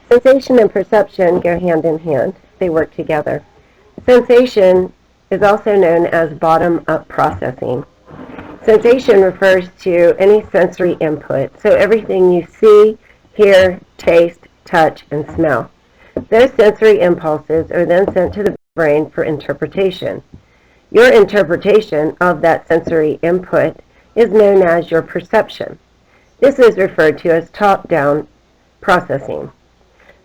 Sensation and perception go hand in hand. They work together. Sensation is also known as bottom-up processing. Sensation refers to any sensory input, so everything you see, hear, taste, touch, and smell. Those sensory impulses are then sent to the brain for interpretation. Your interpretation of that sensory input is known as your perception. This is referred to as top-down processing.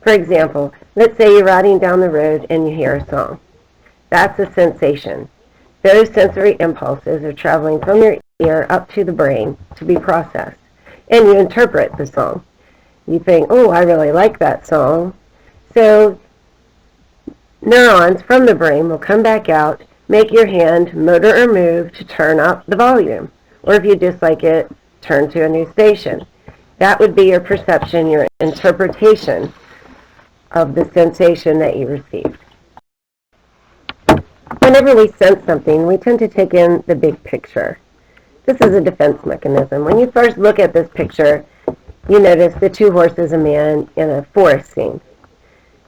For example, let's say you're riding down the road and you hear a song. That's a sensation. Those sensory impulses are traveling from your ear up to the brain to be processed, and you interpret the song. You think, oh, I really like that song. So neurons from the brain will come back out, make your hand motor or move to turn up the volume. Or if you dislike it, turn to a new station. That would be your perception, your interpretation of the sensation that you received. Whenever we sense something, we tend to take in the big picture. This is a defense mechanism. When you first look at this picture, you notice the two horses, a man, in a forest scene.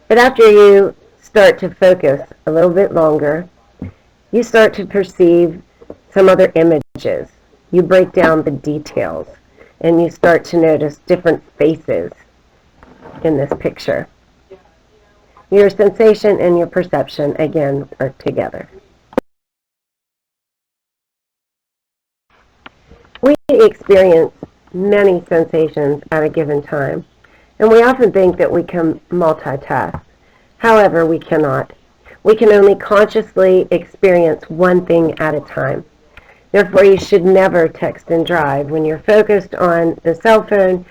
But after you start to focus a little bit longer, you start to perceive some other images. You break down the details, and you start to notice different faces in this picture. Your sensation and your perception, again, are together. We experience many sensations at a given time, and we often think that we can multitask. However, we cannot. We can only consciously experience one thing at a time. Therefore, you should never text and drive. When you're focused on the cell phone,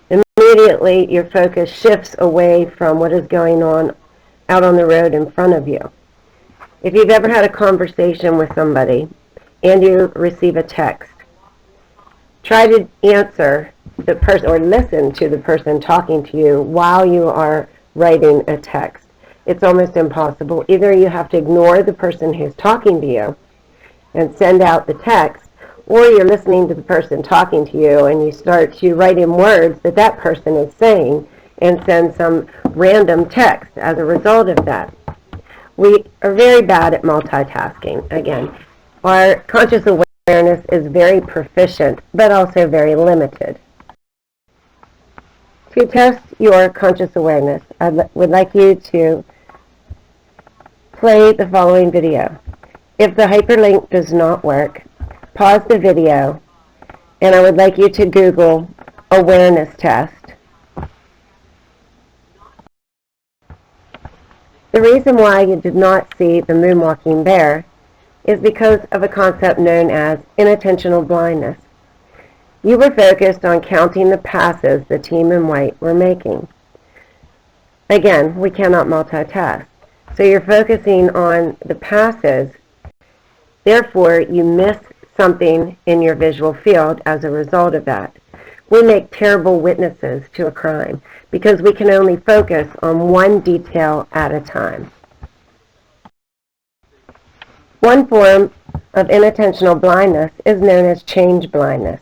immediately your focus shifts away from what is going on out on the road in front of you. If you've ever had a conversation with somebody and you receive a text, try to answer the person or listen to the person talking to you while you are writing a text. It's almost impossible. Either you have to ignore the person who's talking to you and send out the text, or you're listening to the person talking to you and you start to write in words that that person is saying and send some random text as a result of that. We are very bad at multitasking. Again, our conscious awareness is very proficient, but also very limited. To test your conscious awareness, I would like you to play the following video. If the hyperlink does not work, pause the video, and I would like you to Google awareness test. The reason why you did not see the moonwalking bear is because of a concept known as inattentional blindness. You were focused on counting the passes the team in white were making. Again, we cannot multitask. So you're focusing on the passes. Therefore, you miss something in your visual field as a result of that. We make terrible witnesses to a crime because we can only focus on one detail at a time. One form of inattentional blindness is known as change blindness.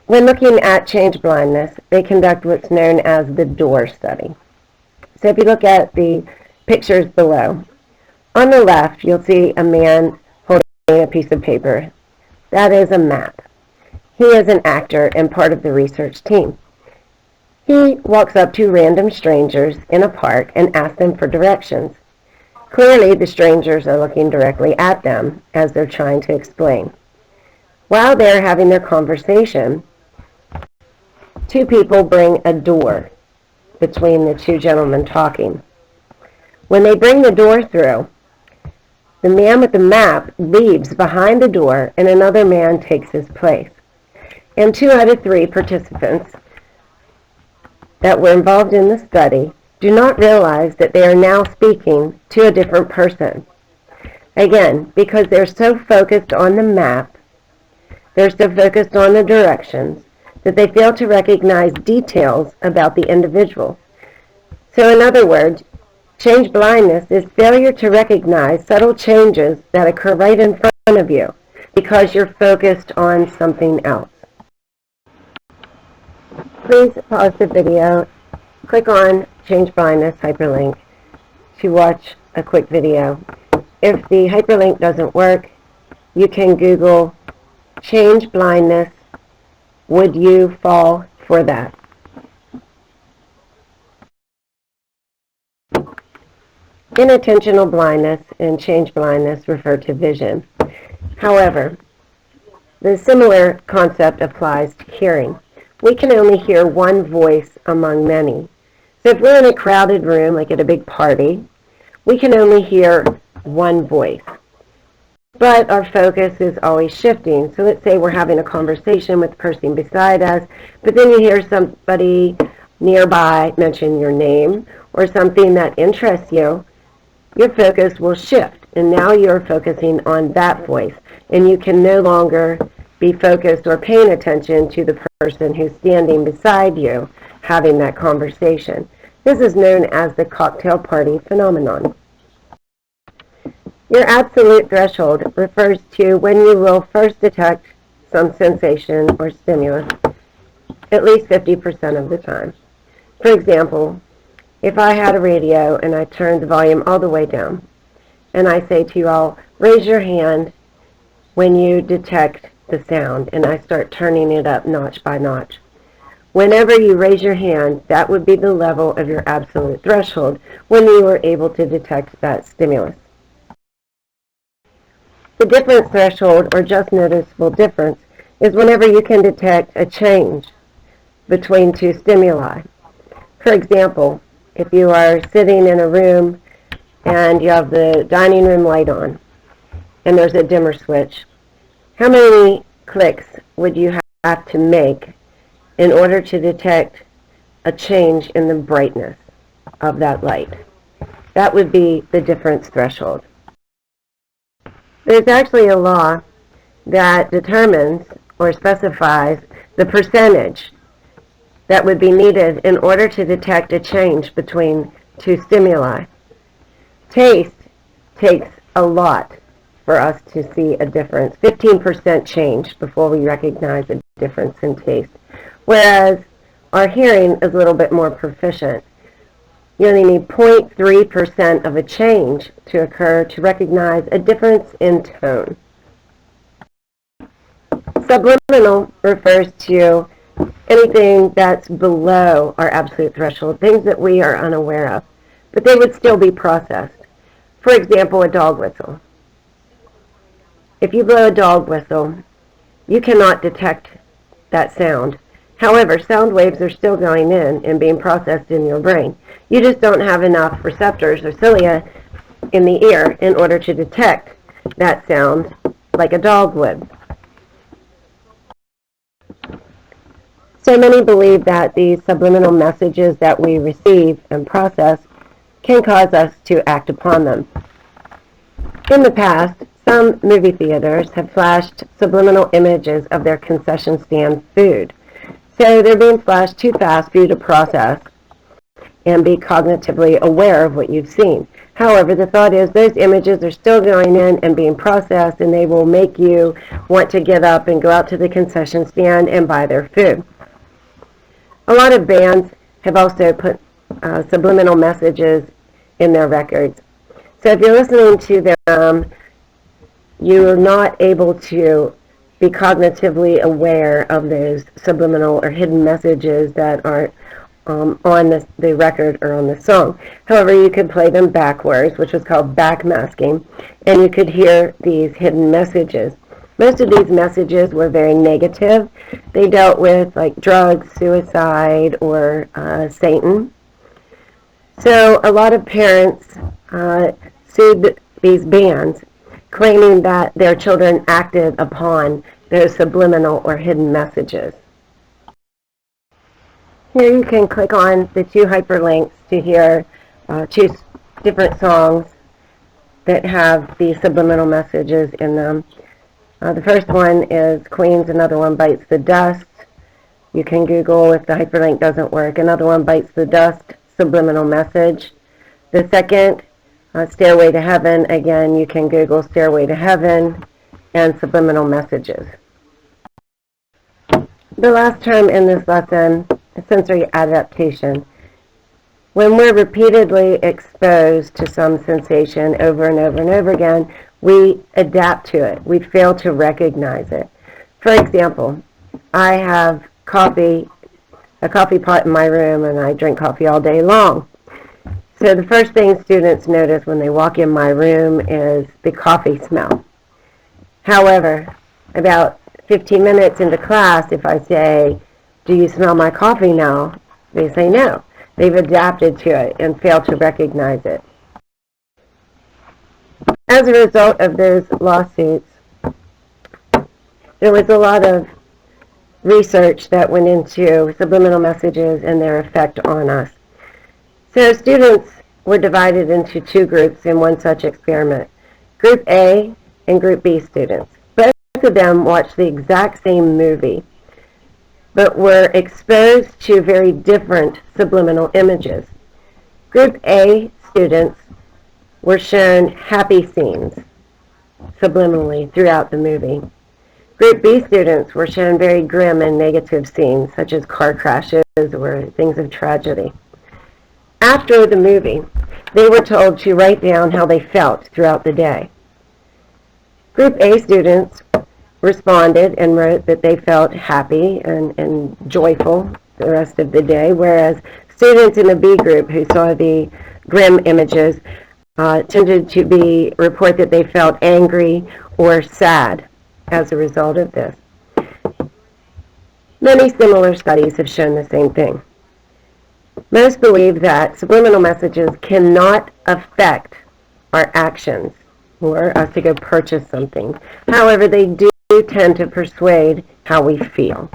When looking at change blindness, they conduct what's known as the door study. So if you look at the pictures below, on the left you'll see a man holding a piece of paper. That is a map. He is an actor and part of the research team. He walks up to random strangers in a park and asks them for directions. Clearly, the strangers are looking directly at them as they're trying to explain. While they're having their conversation, two people bring a door between the two gentlemen talking. When they bring the door through, the man with the map leaves behind the door and another man takes his place. And 2 out of 3 participants that were involved in the study do not realize that they are now speaking to a different person. Again, because they're so focused on the map, they're so focused on the directions, that they fail to recognize details about the individual. So in other words, change blindness is failure to recognize subtle changes that occur right in front of you because you're focused on something else. please pause the video, click on Change Blindness hyperlink to watch a quick video. If the hyperlink doesn't work, you can Google change blindness, would you fall for that? Inattentional blindness and change blindness refer to vision. However, the similar concept applies to hearing. We can only hear one voice among many. So if we're in a crowded room, like at a big party, we can only hear one voice. But our focus is always shifting. So let's say we're having a conversation with the person beside us, but then you hear somebody nearby mention your name or something that interests you. Your focus will shift, and now you're focusing on that voice, and you can no longer be focused or paying attention to the person who's standing beside you having that conversation. This is known as the cocktail party phenomenon. Your absolute threshold refers to when you will first detect some sensation or stimulus, at least 50% of the time. For example, if I had a radio and I turned the volume all the way down, and I say to you all, raise your hand when you detect the sound, and I start turning it up notch by notch. Whenever you raise your hand, that would be the level of your absolute threshold when you were able to detect that stimulus. The difference threshold, or just noticeable difference, is whenever you can detect a change between two stimuli. For example, if you are sitting in a room and you have the dining room light on and there's a dimmer switch, how many clicks would you have to make in order to detect a change in the brightness of that light? That would be the difference threshold. There's actually a law that determines or specifies the percentage that would be needed in order to detect a change between two stimuli. Taste takes a lot for us to see a difference, 15% change before we recognize a difference in taste, whereas our hearing is a little bit more proficient. You only need 0.3% of a change to occur to recognize a difference in tone. Subliminal refers to anything that's below our absolute threshold, things that we are unaware of, but they would still be processed. For example, a dog whistle. If you blow a dog whistle, you cannot detect that sound. However, sound waves are still going in and being processed in your brain. You just don't have enough receptors or cilia in the ear in order to detect that sound like a dog would. So many believe that these subliminal messages that we receive and process can cause us to act upon them. In the past, some movie theaters have flashed subliminal images of their concession stand food. So they're being flashed too fast for you to process and be cognitively aware of what you've seen. However, the thought is those images are still going in and being processed, and they will make you want to get up and go out to the concession stand and buy their food. A lot of bands have also put subliminal messages in their records. So if you're listening to them, you're not able to be cognitively aware of those subliminal or hidden messages that are on the record or on the song. However, you could play them backwards, which was called backmasking, and you could hear these hidden messages. Most of these messages were very negative. They dealt with like drugs, suicide, or Satan. So a lot of parents sued these bands, claiming that their children acted upon those subliminal or hidden messages. Here you can click on the two hyperlinks to hear two different songs that have these subliminal messages in them. The first one is Queen's Another One Bites the Dust. You can Google if the hyperlink doesn't work. Another One Bites the Dust, subliminal message. The second, Stairway to Heaven. Again, you can Google Stairway to Heaven and subliminal messages. The last term in this lesson is sensory adaptation. When we're repeatedly exposed to some sensation over and over and over again, we adapt to it. We fail to recognize it. For example, I have a coffee pot in my room, and I drink coffee all day long. So the first thing students notice when they walk in my room is the coffee smell. However, about 15 minutes into class, if I say, "Do you smell my coffee now?" they say no. They've adapted to it and fail to recognize it. As a result of those lawsuits, there was a lot of research that went into subliminal messages and their effect on us. So students were divided into two groups in one such experiment. Group A and Group B students. Both of them watched the exact same movie, but were exposed to very different subliminal images. Group A students were shown happy scenes subliminally throughout the movie. Group B students were shown very grim and negative scenes, such as car crashes or things of tragedy. After the movie, they were told to write down how they felt throughout the day. Group A students responded and wrote that they felt happy and joyful the rest of the day, whereas students in the B group who saw the grim images tended to report that they felt angry or sad as a result of this. Many similar studies have shown the same thing. Most believe that subliminal messages cannot affect our actions or us to go purchase something. However, they do tend to persuade how we feel.